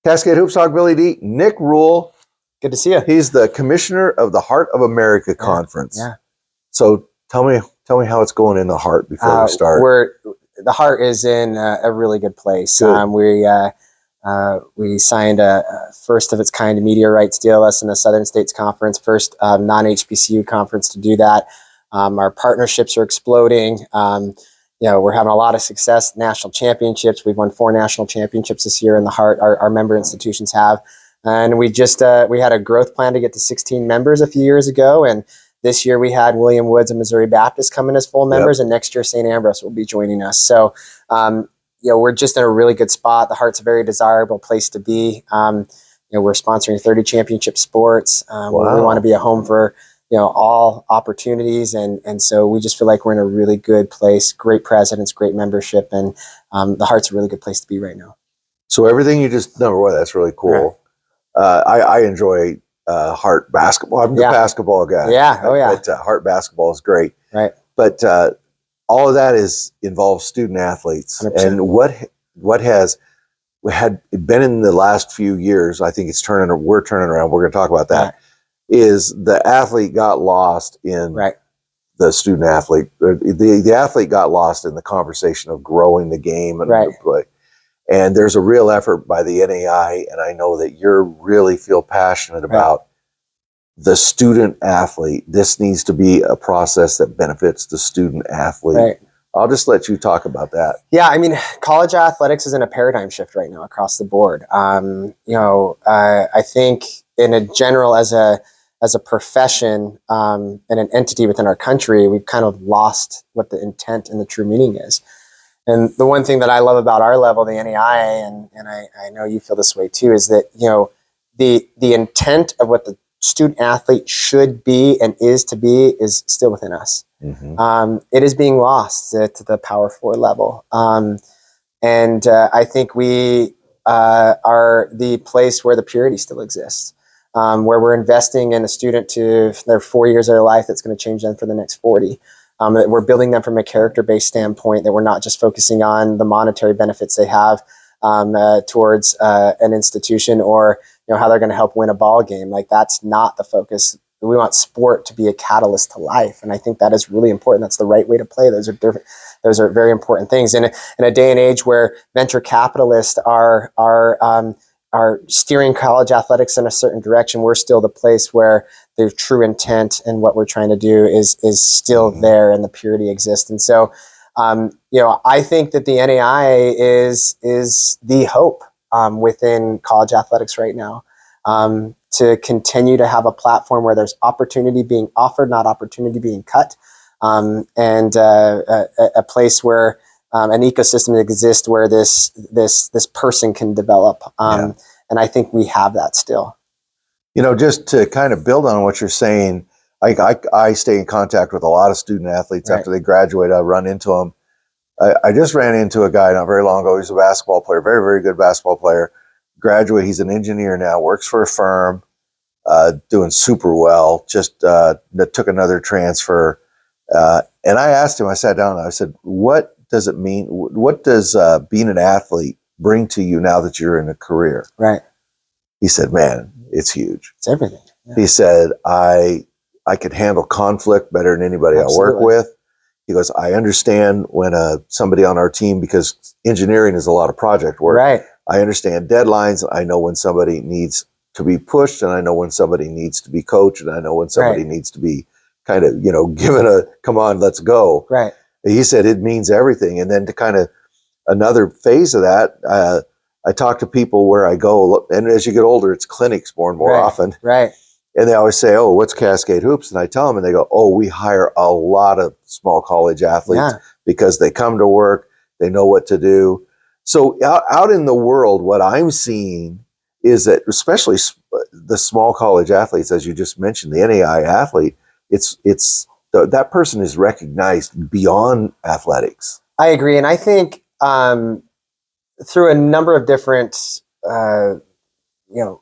Cascade Hoops Talk, Billy D. Nik Rule. Good to see you. He's the commissioner of the Heart of America Conference. Yeah. So tell me how it's going in the Heart before we start. The Heart is in a really good place. Good. We signed a first of its kind media rights deal in the Southern States Conference, first non-HBCU conference to do that. Our partnerships are exploding. We're having a lot of success. National championships. We've won 4 national championships this year in the Heart. Our member institutions have, and we had a growth plan to get to 16 members a few years ago, and this year we had William Woods and Missouri Baptist come in as full members, and next year St. Ambrose will be joining us. So, we're just in a really good spot. The Heart's a very desirable place to be. We're sponsoring 30 championship sports. We want to be a home for all opportunities, and so we just feel like we're in a really good place. Great presidents, great membership, and the Heart's a really good place to be right now. So everything you just number one, that's really cool. Right. I enjoy Heart basketball. I'm the basketball guy. Yeah, But Heart basketball is great. Right. But all of that involves student athletes, 100%. and what has had been in the last few years. I think we're turning around. We're going to talk about that. Right. Is the athlete got lost in the student athlete? The athlete got lost in the conversation of growing the game and the play. And there's a real effort by the NAIA, and I know that you really feel passionate about the student athlete. This needs to be a process that benefits the student athlete. Right. I'll just let you talk about that. Yeah, I mean, college athletics is in a paradigm shift right now across the board. I think in a general, as a profession and an entity within our country, we've kind of lost what the intent and the true meaning is. And the one thing that I love about our level, the NAIA, and I know you feel this way too, is that the intent of what the student athlete should be and is to be is still within us. Mm-hmm. It is being lost at the Power 4 level, and I think we are the place where the purity still exists, where we're investing in a student to their 4 years of their life that's going to change them for the next 40. That we're building them from a character-based standpoint, that we're not just focusing on the monetary benefits they have towards an institution or how they're going to help win a ball game. Like, that's not the focus. We want sport to be a catalyst to life, and I think that is really important. That's the right way to play. Those are very important things. In a day and age where venture capitalists are steering college athletics in a certain direction, we're still the place where the true intent and what we're trying to do is still there, and the purity exists. And so, I think that the NAIA is the hope within college athletics right now, to continue to have a platform where there's opportunity being offered, not opportunity being cut, and a place where an ecosystem exists where this person can develop. And I think we have that still. Just to kind of build on what you're saying, I stay in contact with a lot of student athletes after they graduate. I run into them. I just ran into a guy not very long ago. He's a basketball player, very, very good basketball player. Graduate. He's an engineer now, works for a firm, doing super well, just took another transfer. And I asked him, I sat down and I said, what does it mean? What does being an athlete bring to you now that you're in a career? Right. He said, man, it's huge. It's everything. Yeah. He said, I could handle conflict better than anybody I work with. He goes, I understand when somebody on our team, because engineering is a lot of project work. Right. I understand deadlines. I know when somebody needs to be pushed, and I know when somebody needs to be coached, and I know when somebody needs to be kind of, given a, come on, let's go. Right. He said it means everything. And then to kind of another phase of that, I talk to people where I go, and as you get older, it's clinics more and more often. Right. And they always say, oh, what's Cascade Hoops? And I tell them, and they go, oh, we hire a lot of small college athletes because they come to work, they know what to do. So out in the world, what I'm seeing is that, especially the small college athletes, as you just mentioned, the NAIA athlete, that person is recognized beyond athletics. I agree. And I think through a number of different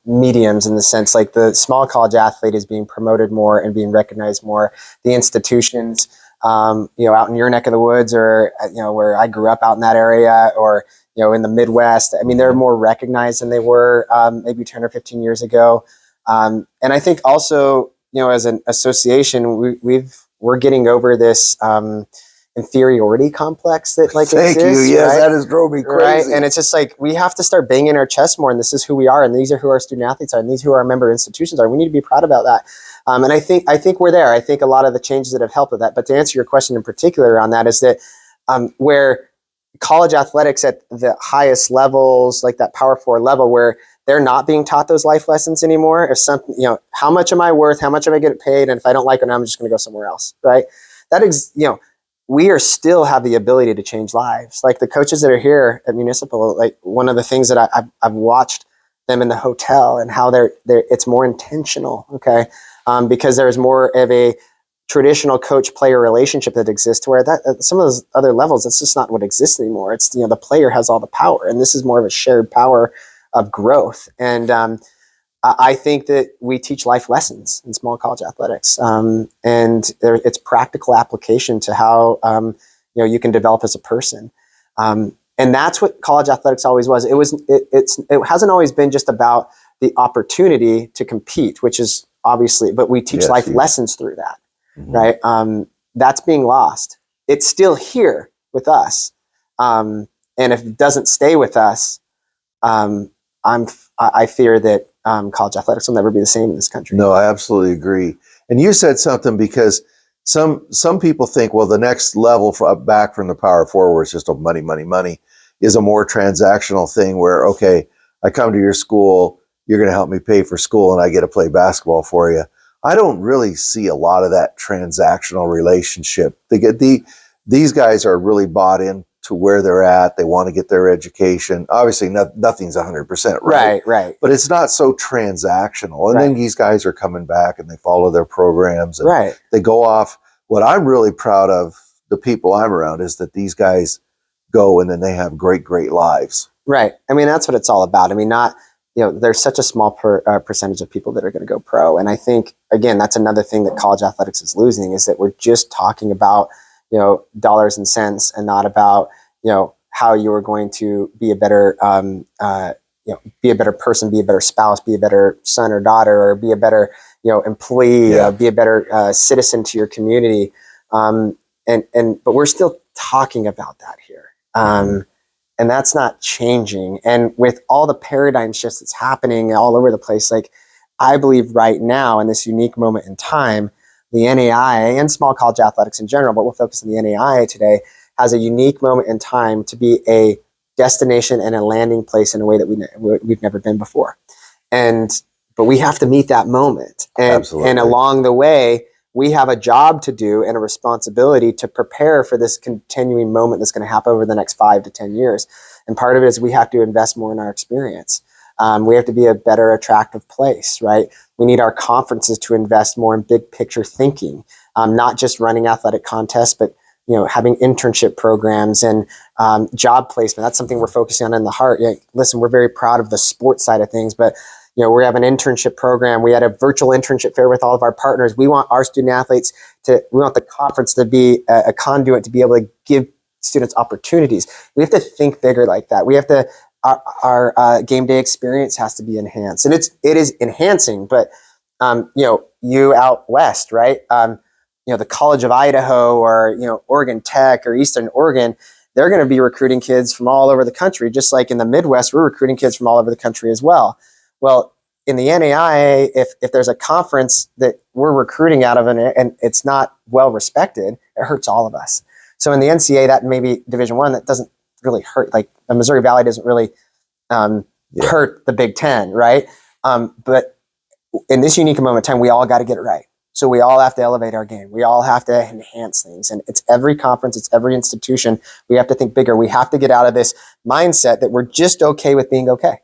mediums, in the sense, like the small college athlete is being promoted more and being recognized more. The institutions, out in your neck of the woods, or where I grew up out in that area, or in the Midwest. I mean, they're more recognized than they were maybe 10 or 15 years ago. And I think also, as an association, we're getting over this inferiority complex that Thank exists. you. Yes, right? that has drove me crazy. Right. And it's just like, we have to start banging our chest more. And this is who we are. And these are who our student athletes are. And these are who our member institutions are. We need to be proud about that. And I think we're there. I think a lot of the changes that have helped with that. But to answer your question in particular on that is that where college athletics at the highest levels, like that Power 4 level, where they're not being taught those life lessons anymore. If something, how much am I worth? How much am I getting paid? And if I don't like it, I'm just going to go somewhere else. Right. That is, we are still have the ability to change lives. Like the coaches that are here at Municipal, like one of the things that I've watched them in the hotel and how it's more intentional. Okay. Because there's more of a traditional coach-player relationship that exists, where that some of those other levels, it's just not what exists anymore. It's the player has all the power, and this is more of a shared power of growth. And I think that we teach life lessons in small college athletics, and it's practical application to how you can develop as a person. And that's what college athletics always was. It hasn't always been just about the opportunity to compete, which is obviously, but we teach life lessons through that. Mm-hmm. Right. That's being lost. It's still here with us. And if it doesn't stay with us, I fear that college athletics will never be the same in this country. No, I absolutely agree. And you said something, because some people think, well, the next level back from the Power 4, where it's just money, is a more transactional thing where, okay, I come to your school, you're going to help me pay for school, and I get to play basketball for you. I don't really see a lot of that transactional relationship. These guys are really bought in to where they're at. They want to get their education. Obviously, nothing's 100% right. Right. But it's not so transactional. And then these guys are coming back and they follow their programs. And they go off. What I'm really proud of, the people I'm around, is that these guys go and then they have great, great lives. Right. I mean, that's what it's all about. I mean, there's such a small percentage of people that are going to go pro. And I think, again, that's another thing that college athletics is losing, is that we're just talking about, dollars and cents, and not about, how you are going to be a better, be a better person, be a better spouse, be a better son or daughter, or be a better, employee, be a better citizen to your community. But we're still talking about that here. And that's not changing. And with all the paradigm shifts that's happening all over the place, like, I believe right now in this unique moment in time, the NAIA and small college athletics in general, but we'll focus on the NAIA today, has a unique moment in time to be a destination and a landing place in a way that we've never been before. But we have to meet that moment. And along the way, we have a job to do and a responsibility to prepare for this continuing moment that's going to happen over the next 5 to 10 years. And part of it is we have to invest more in our experience. We have to be a better, attractive place, right? We need our conferences to invest more in big picture thinking, not just running athletic contests, but having internship programs and job placement. That's something we're focusing on in the heart. Listen, we're very proud of the sports side of things, but we have an internship program. We had a virtual internship fair with all of our partners. We want our student athletes we want the conference to be a conduit to be able to give students opportunities. We have to think bigger like that. We have to, our game day experience has to be enhanced, and it is enhancing, but you out west, right? The College of Idaho, or, Oregon Tech or Eastern Oregon, they're going to be recruiting kids from all over the country. Just like in the Midwest, we're recruiting kids from all over the country as well. Well, in the NAIA, if there's a conference that we're recruiting out of and it's not well respected, it hurts all of us. So in the NCAA, that may be Division I, that doesn't really hurt. Like the Missouri Valley doesn't really hurt the Big Ten, right? But in this unique moment of time, we all got to get it right. So we all have to elevate our game. We all have to enhance things. And it's every conference, it's every institution. We have to think bigger. We have to get out of this mindset that we're just okay with being okay.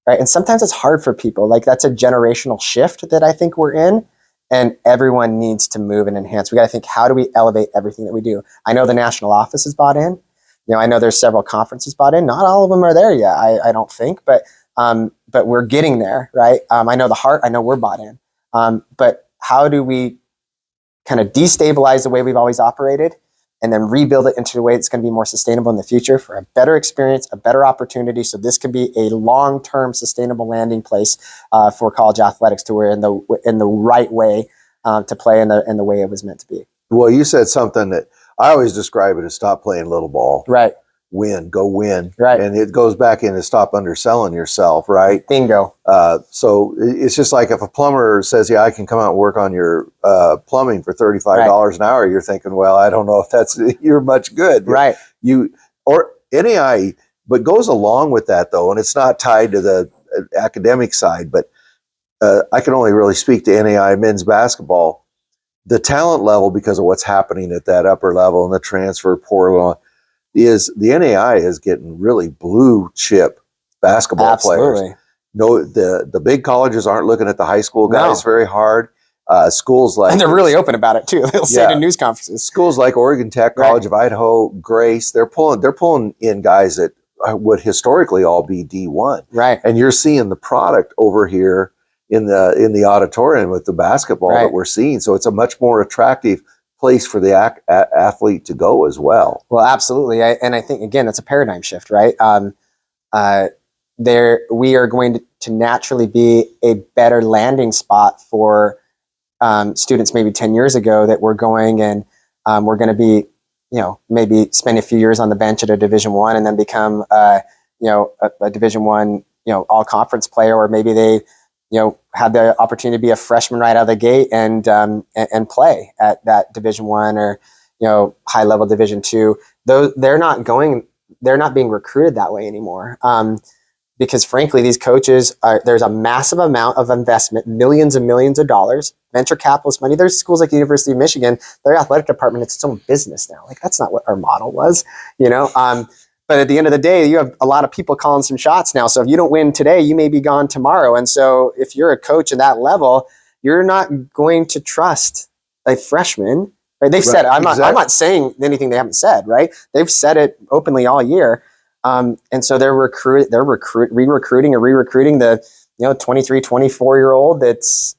Right. And sometimes it's hard for people. Like, that's a generational shift that I think we're in, and everyone needs to move and enhance. We got to think, how do we elevate everything that we do? I know the national office is bought in. I know there's several conferences bought in. Not all of them are there yet, I don't think, but we're getting there. Right. I know the heart, I know we're bought in. But how do we kind of destabilize the way we've always operated and then rebuild it into a way that's going to be more sustainable in the future for a better experience, a better opportunity. So this could be a long-term sustainable landing place for college athletics to where in the right way to play in the way it was meant to be. Well, you said something that I always describe it as stop playing little ball. Right. Go win. Right. And it goes back into stop underselling yourself, right? Bingo. So it's just like if a plumber says, yeah, I can come out and work on your plumbing for $35 an hour, you're thinking, well, I don't know if you're much good. Right. Or NAIA, but goes along with that though, and it's not tied to the academic side, but I can only really speak to NAIA men's basketball. The talent level, because of what's happening at that upper level and the transfer portal, is the NAIA is getting really blue chip basketball players. No, the big colleges aren't looking at the high school guys very hard. Schools like, and they're really open about it too. They'll say it in news conferences. Schools like Oregon Tech, College of Idaho, Grace, they're pulling in guys that would historically all be D1. Right. And you're seeing the product over here in the auditorium with the basketball that we're seeing. So it's a much more attractive place for the athlete to go as well. Well, absolutely. And I think, again, that's a paradigm shift, right? We are going to naturally be a better landing spot for students maybe 10 years ago that we're going and we're going to be, maybe spend a few years on the bench at a Division I and then become, a Division I, all conference player, or maybe they, had the opportunity to be a freshman right out of the gate and play at that Division I or, high level Division II. Though they're not being recruited that way anymore. Because frankly, these coaches there's a massive amount of investment, millions and millions of dollars, venture capitalist money. There's schools like the University of Michigan, their athletic department, it's its own business now. Like, that's not what our model was, But at the end of the day, you have a lot of people calling some shots now. So if you don't win today, you may be gone tomorrow. And so if you're a coach at that level, you're not going to trust a freshman. Right? They've said it. I'm not saying anything they haven't said, right? They've said it openly all year. And so they're re-recruiting or re-recruiting the 23, 24-year-old that's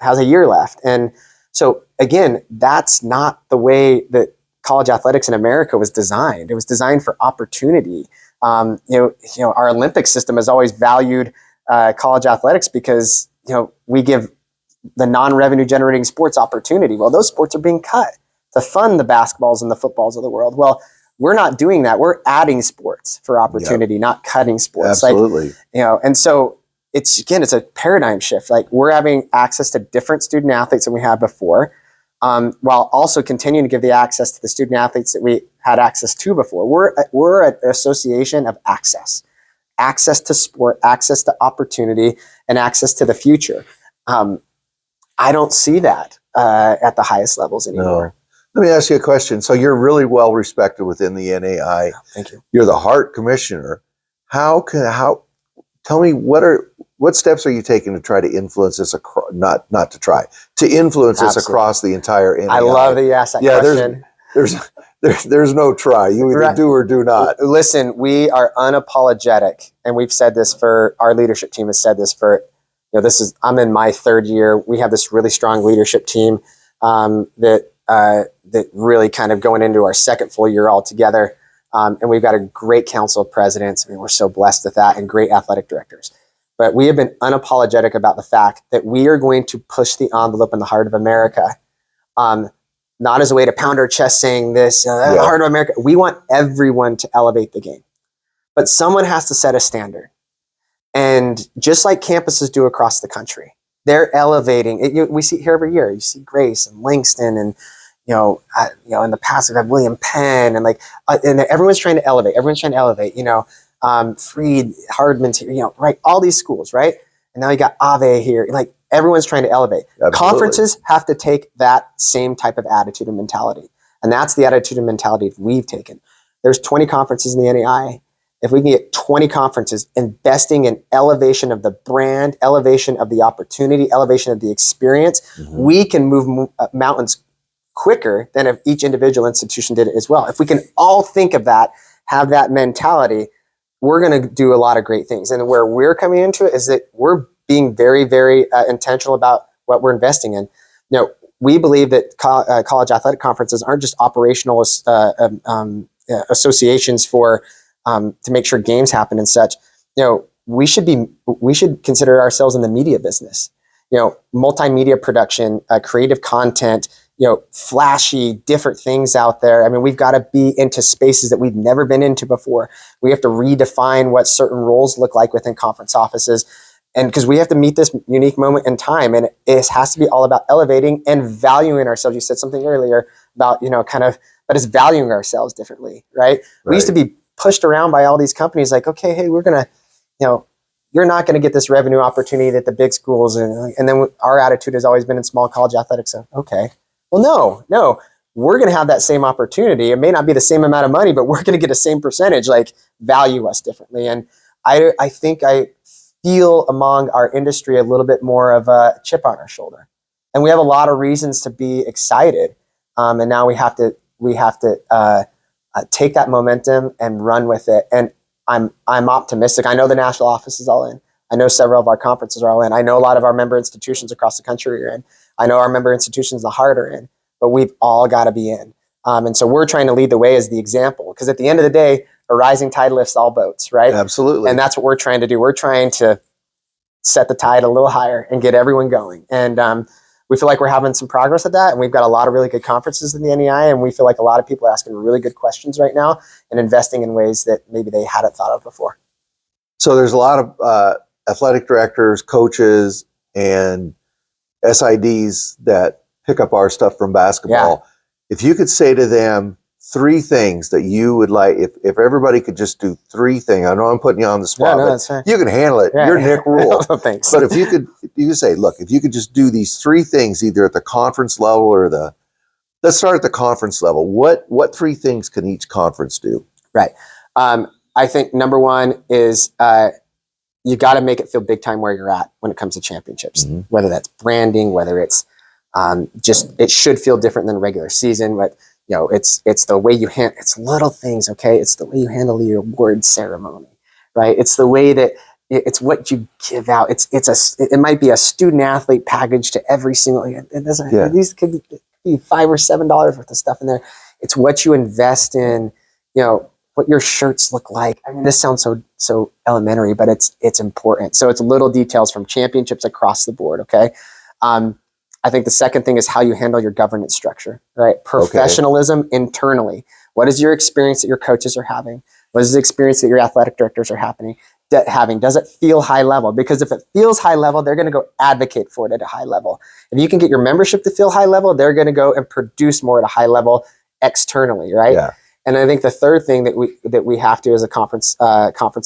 has a year left. And so again, that's not the way that college athletics in America was designed. It was designed for opportunity. Our Olympic system has always valued college athletics because we give the non-revenue generating sports opportunity. Well, those sports are being cut to fund the basketballs and the footballs of the world. Well, we're not doing that. We're adding sports for opportunity, not cutting sports. Absolutely. And so it's a paradigm shift. Like, we're having access to different student athletes than we had before, while also continuing to give the access to the student athletes that we had access to before. We're an association of access to sport, access to opportunity, and access to the future. I don't see that at the highest levels anymore. No. Let me ask you a question. So you're really well respected within the NAIA. Thank you. You're the Hart Commissioner. Tell me what steps are you taking to try to influence this to influence this across the entire NAIA? I love that you asked that question. There's no try. You either do or do not. Listen, we are unapologetic, and we've said this for our leadership team has said this for, I'm in my third year. We have this really strong leadership team that really kind of going into our second full year altogether. And we've got a great council of presidents. I mean, we're so blessed with that, and great athletic directors. But we have been unapologetic about the fact that we are going to push the envelope in the heart of America. Not as a way to pound our chest saying this, heart of America. We want everyone to elevate the game. But someone has to set a standard. And just like campuses do across the country, they're elevating. We see it here every year. You see Grace and Langston and, in the past we've had William Penn and and everyone's trying to elevate. Freed, Hardman's here, right? All these schools, right? And now you got Ave here. Like, everyone's trying to elevate. Absolutely. Conferences have to take that same type of attitude and mentality. And that's the attitude and mentality we've taken. There's 20 conferences in the NAIA. If we can get 20 conferences investing in elevation of the brand, elevation of the opportunity, elevation of the experience, we can move mountains quicker than if each individual institution did it as well. If we can all think of that, have that mentality, we're going to do a lot of great things. And where we're coming into it is that we're being very, very intentional about what we're investing in. we believe that college athletic conferences aren't just operational associations for to make sure games happen and such. We should consider ourselves in the media business. Multimedia production, creative content, flashy, different things out there. I mean, we've got to be into spaces that we've never been into before. We have to redefine what certain roles look like within conference offices. And because we have to meet this unique moment in time, and it has to be all about elevating and valuing ourselves. You said something earlier about, but it's valuing ourselves differently, right? We used to be pushed around by all these companies like, okay, hey, we're going to, you're not going to get this revenue opportunity at the big schools. And then our attitude has always been in small college athletics. So, okay, well, no, we're going to have that same opportunity. It may not be the same amount of money, but we're going to get the same percentage, like value us differently. And I think I feel among our industry a little bit more of a chip on our shoulder. And we have a lot of reasons to be excited. And now we have to take that momentum and run with it. And I'm optimistic. I know the national office is all in. I know several of our conferences are all in. I know a lot of our member institutions across the country are in. I know our member institutions, the heart, are in. But we've all got to be in. And so we're trying to lead the way as the example. Because at the end of the day, a rising tide lifts all boats, right? Absolutely. And that's what we're trying to do. We're trying to set the tide a little higher and get everyone going. And we feel like we're having some progress at that. And we've got a lot of really good conferences in the NAIA. And we feel like a lot of people are asking really good questions right now and investing in ways that maybe they hadn't thought of before. So there's a lot of athletic directors, coaches, and SIDs that pick up our stuff from basketball. Yeah. If you could say to them 3 things that you would like, if everybody could just do 3 things. I know I'm putting you on the spot, but that's fine. You can handle it. Yeah. You're Nik Rule. Thanks. But if you could say, look, if you could just do these 3 things, either at the conference level or let's start at the conference level. What 3 things can each conference do? Right. I think number 1 is you got to make it feel big time where you're at when it comes to championships, whether that's branding, whether it's just, it should feel different than regular season, but it's the way you it's little things. Okay. It's the way you handle your award ceremony, right? It's the way that it's what you give out. It might be a student athlete package to every single, these could be $5 or $7 worth of stuff in there. It's what you invest in, what your shirts look like. I mean, this sounds so elementary, but it's important. So it's little details from championships across the board. Okay. I think the second thing is how you handle your governance structure, right? Professionalism internally. What is your experience that your coaches are having? What is the experience that your athletic directors are having? Does it feel high level? Because if it feels high level, they're going to go advocate for it at a high level. If you can get your membership to feel high level, they're going to go and produce more at a high level externally, right? Yeah. And I think the third thing that we have to as a conference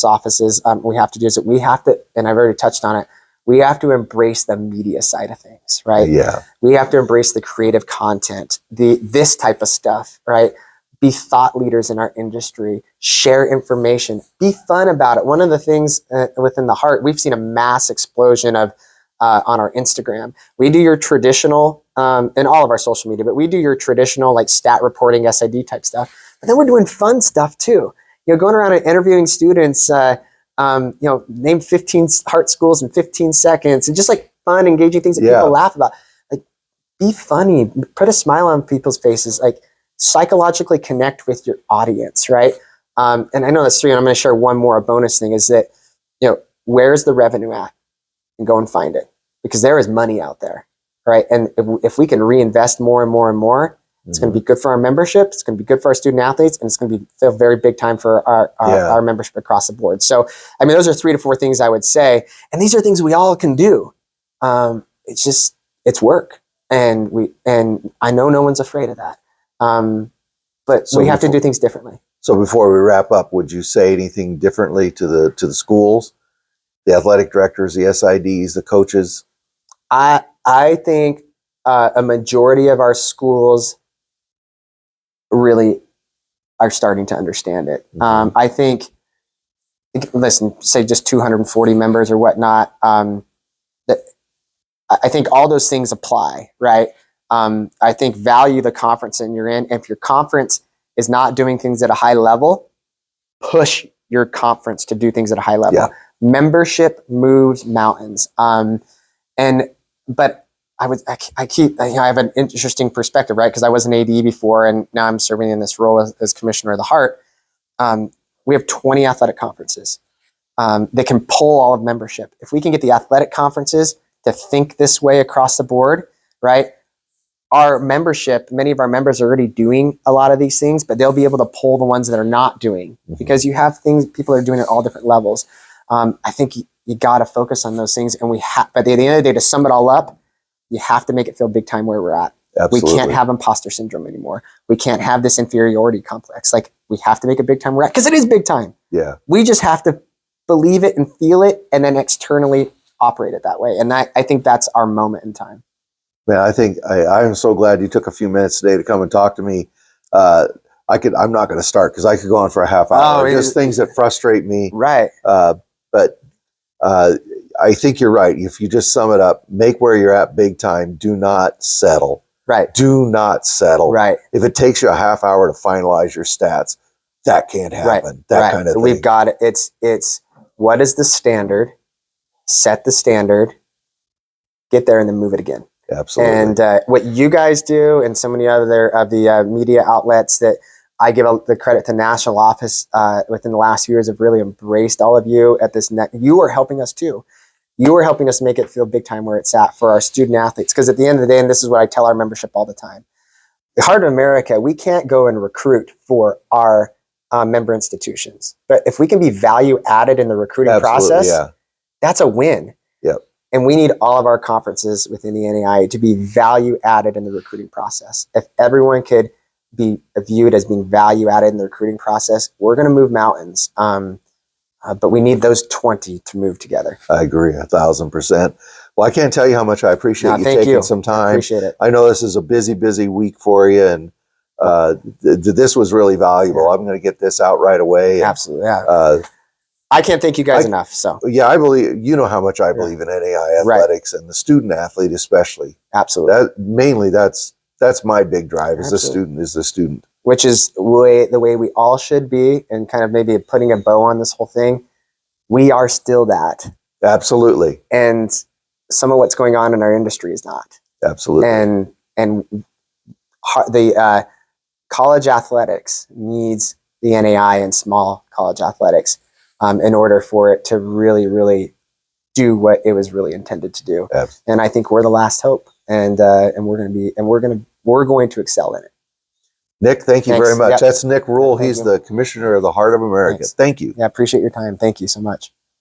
offices, we have to do is that we have to, and I've already touched on it, we have to embrace the media side of things, right? Yeah. We have to embrace the creative content, this type of stuff, right? Be thought leaders in our industry, share information, be fun about it. One of the things within the heart, we've seen a mass explosion of on our Instagram. We do your traditional, in all of our social media, but we do your traditional like stat reporting, SID type stuff. But then we're doing fun stuff too. Going around and interviewing students, name 15 heart schools in 15 seconds, and just like fun, engaging things that people laugh about. Like, be funny, put a smile on people's faces, like psychologically connect with your audience, right? And I know that's 3, and I'm going to share one more, a bonus thing is that, where's the revenue at? And go and find it, because there is money out there, right? And if we can reinvest more and more and more, it's going to be good for our membership. It's going to be good for our student athletes, and it's going to feel very big time for our membership across the board. So, I mean, those are 3 to 4 things I would say, and these are things we all can do. It's work, and I know no one's afraid of that. But we have to do things differently. So before we wrap up, would you say anything differently to the schools, the athletic directors, the SIDs, the coaches? I think a majority of our schools really are starting to understand it. I think, listen, say just 240 members or whatnot. That I think all those things apply, right? I think value the conference that you're in. If your conference is not doing things at a high level, push your conference to do things at a high level. Yeah. Membership moves mountains. But I have an interesting perspective, right? Because I was an AD before, and now I'm serving in this role as commissioner of the Heart. We have 20 athletic conferences. They can pull all of membership. If we can get the athletic conferences to think this way across the board, right? Our membership, many of our members are already doing a lot of these things, but they'll be able to pull the ones that are not doing, because you have things, people are doing at all different levels. I think you got to focus on those things. And but at the end of the day, to sum it all up, you have to make it feel big time where we're at. Absolutely. We can't have imposter syndrome anymore. We can't have this inferiority complex. Like, we have to make it big time where we're at, because it is big time. Yeah. We just have to believe it and feel it, and then externally operate it that way. And I think that's our moment in time. Man, I think I'm so glad you took a few minutes today to come and talk to me. I'm not going to start because I could go on for a half hour. Just things that frustrate me. Right. But I think you're right. If you just sum it up, make where you're at big time. Do not settle. Right. Do not settle. Right. If it takes you a half hour to finalize your stats, that can't happen. Right. That kind of thing. We've got it. It's what is the standard? Set the standard. Get there and then move it again. Absolutely. And what you guys do, and so many other of the media outlets that I give the credit to national office within the last few years, have really embraced all of you at this. You are helping us too. You are helping us make it feel big time where it's at for our student athletes. Because at the end of the day, and this is what I tell our membership all the time, the Heart of America, we can't go and recruit for our member institutions. But if we can be value added in the recruiting process, that's a win. Yep. And we need all of our conferences within the NAIA to be value added in the recruiting process. If everyone could be viewed as being value added in the recruiting process, we're going to move mountains. But we need those 20 to move together. I agree 1,000%. Well, I can't tell you how much I appreciate you taking some time. I appreciate it. I know this is a busy week for you, and this was really valuable. I'm going to get this out right away. Absolutely. Yeah. I can't thank you guys enough. So yeah, I believe, you know how much I believe in NAIA athletics and the student athlete especially. Absolutely. That's my big drive is the student. Which is the way we all should be, and kind of maybe putting a bow on this whole thing. We are still that. Absolutely. And some of what's going on in our industry is not. Absolutely. And the college athletics needs the NAIA and small college athletics in order for it to really, really do what it was really intended to do. Absolutely. And I think we're the last hope, and we're going to excel in it. Nick, thank you very much. That's Nik Rule. He's the Commissioner of the Heart of America. Thanks. Thank you. Yeah, appreciate your time. Thank you so much.